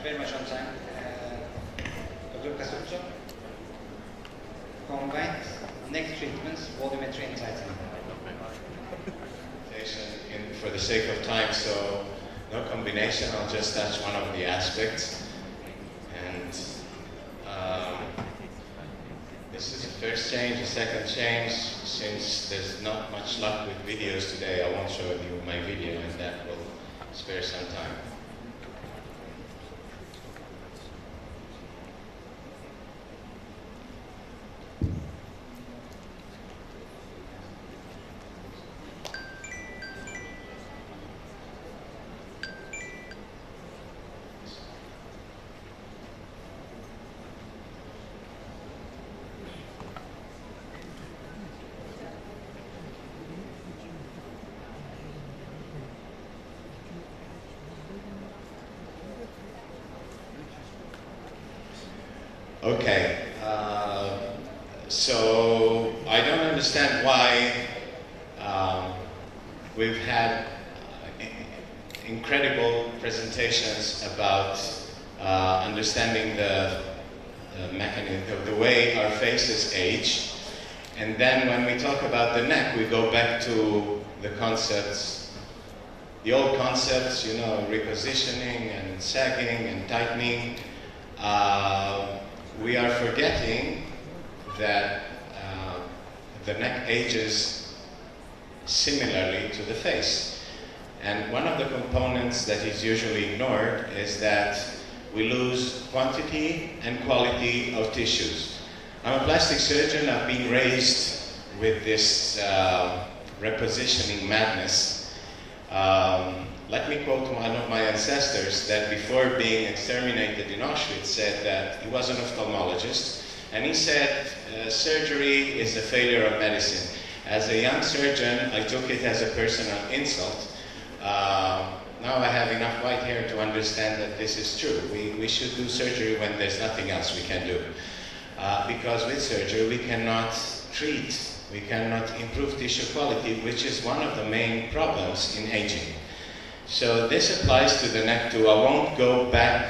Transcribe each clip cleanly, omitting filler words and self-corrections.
very much on time. Dr. CASSUTO, combined neck treatments, volumetry and tightening. For the sake of time, so no combination, I'll just touch one of the aspects. And this is the first change. The second change, since there's not much luck with videos today, I won't show you my video, and that will spare some time. Okay, so I don't understand why we've had incredible presentations about understanding the mechanism, the way our faces age, and then when we talk about the neck, we go back to the concepts, the old concepts, you know, repositioning and sagging and tightening. We are forgetting that the neck ages similarly to the face. And one of the components that is usually ignored is that we lose quantity and quality of tissues. I'm a plastic surgeon. I've been raised with this repositioning madness. Let me quote one of my ancestors that before being exterminated in Auschwitz said that he was an ophthalmologist, and he said surgery is a failure of medicine. As a young surgeon, I took it as a personal insult. Now I have enough white hair to understand that this is true. We should do surgery when there's nothing else we can do. Because with surgery we cannot treat, we cannot improve tissue quality, which is one of the main problems in aging. So this applies to the neck too. I won't go back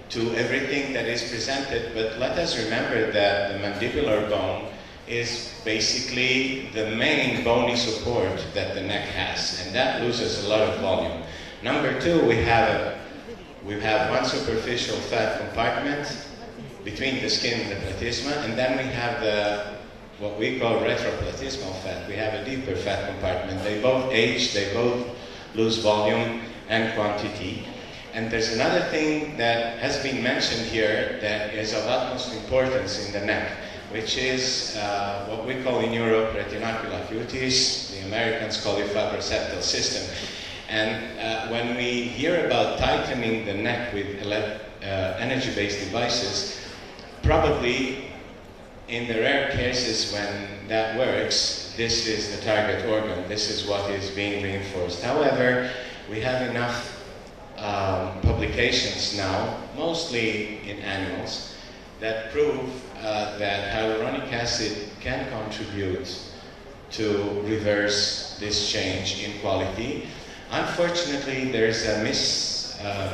to everything that is presented, but let us remember that the mandibular bone is basically the main bony support that the neck has, and that loses a lot of volume. Number two, we have one superficial fat compartment between the skin and the platysma, and then we have what we call retroplatysmal fat. We have a deeper fat compartment. They both age, they both lose volume and quantity. And there's another thing that has been mentioned here that is of utmost importance in the neck, which is what we call in Europe retinacular cutis. The Americans call it fibroseptal system. And when we hear about tightening the neck with energy-based devices, probably in the rare cases when that works, this is the target organ. This is what is being reinforced. However, we have enough publications now, mostly in animals, that prove that hyaluronic acid can contribute to reverse this change in quality. Unfortunately, there's a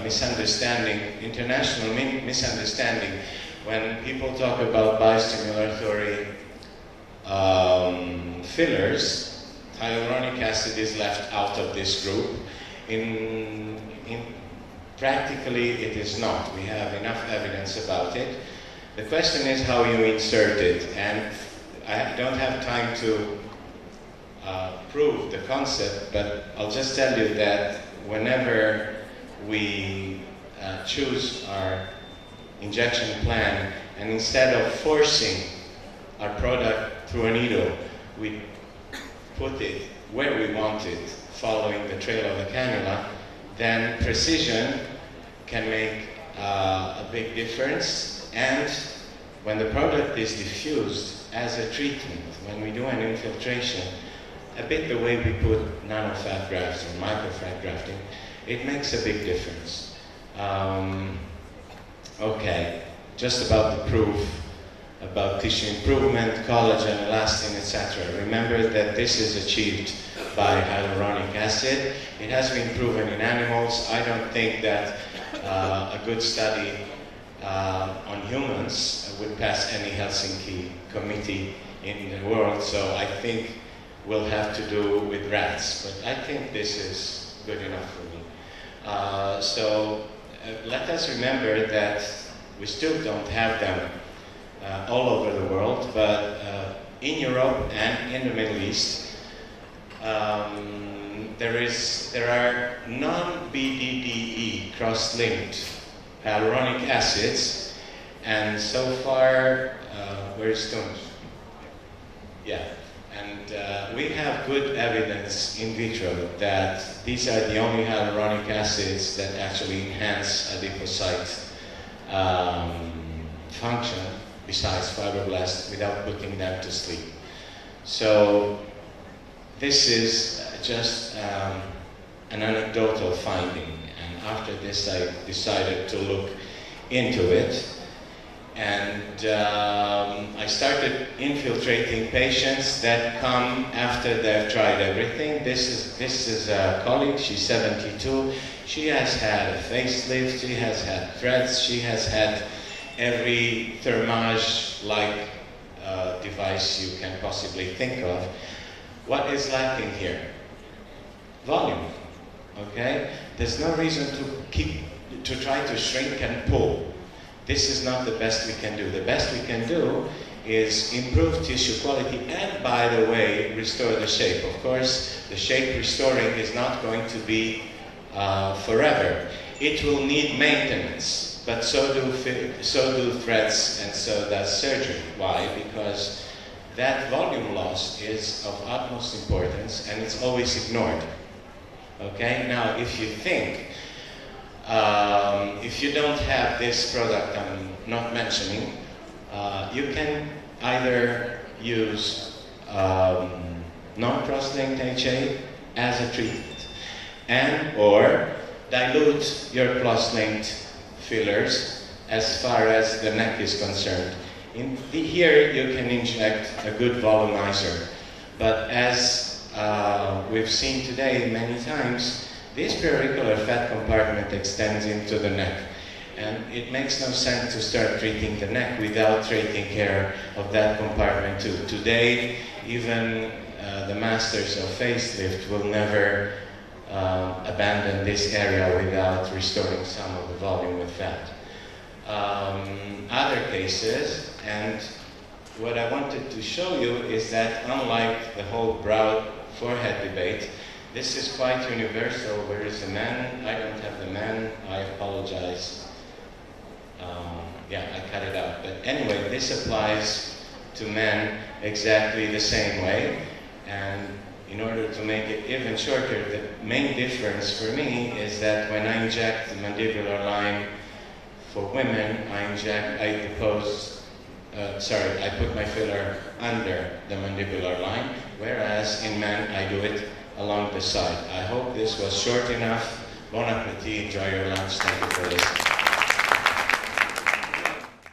misunderstanding, international misunderstanding, when people talk about biostimulatory fillers. Hyaluronic acid is left out of this group. Practically, it is not. We have enough evidence about it. The question is how you insert it, and I don't have time to prove the concept, but I'll just tell you that whenever we choose our injection plan, and instead of forcing our product through a needle, we put it where we want it, following the trail of the cannula, then precision can make a big difference. And when the product is diffused as a treatment, when we do an infiltration, a bit the way we put nano-fat grafts or micro-fat grafting, it makes a big difference. Okay, just about the proof about tissue improvement, collagen, elastin, etc. Remember that this is achieved by hyaluronic acid. It has been proven in animals. I don't think that a good study on humans would pass any Helsinki committee in the world, so I think we'll have to do with rats, but I think this is good enough for me. Let us remember that we still don't have them all over the world, but in Europe and in the Middle East, there are non-BDDE cross-linked hyaluronic acids, and so far, where is Tunj? Yeah, and we have good evidence in vitro that these are the only hyaluronic acids that actually enhance adipocyte function besides fibroblasts without putting them to sleep. So this is just an anecdotal finding, and after this I decided to look into it, and I started infiltrating patients that come after they've tried everything. This is a colleague, she's 72, she has had a facelift, she has had threads, she has had every thermage-like device you can possibly think of. What is lacking here? Volume, okay? There's no reason to try to shrink and pull. This is not the best we can do. The best we can do is improve tissue quality and, by the way, restore the shape. Of course, the shape restoring is not going to be forever. It will need maintenance, but so do threads and so does surgery. Why? Because that volume loss is of utmost importance and it's always ignored. Okay? Now, if you think, if you don't have this product I'm not mentioning, you can either use non-cross-linked HA as a treatment and or dilute your cross-linked fillers as far as the neck is concerned. Here you can inject a good volumizer, but as we've seen today many times, this periauricular fat compartment extends into the neck, and it makes no sense to start treating the neck without taking care of that compartment too. Today, even the masters of facelift will never abandon this area without restoring some of the volume with fat. Other cases, and what I wanted to show you is that unlike the whole brow forehead debate, this is quite universal. Where is the man? I don't have the man. I apologize. Yeah, I cut it out. But anyway, this applies to men exactly the same way. And in order to make it even shorter, the main difference for me is that when I inject the mandibular line for women, I put my filler under the mandibular line, whereas in men, I do it along the side. I hope this was short enough. Bon appetit, enjoy your lunch. Thank you for listening.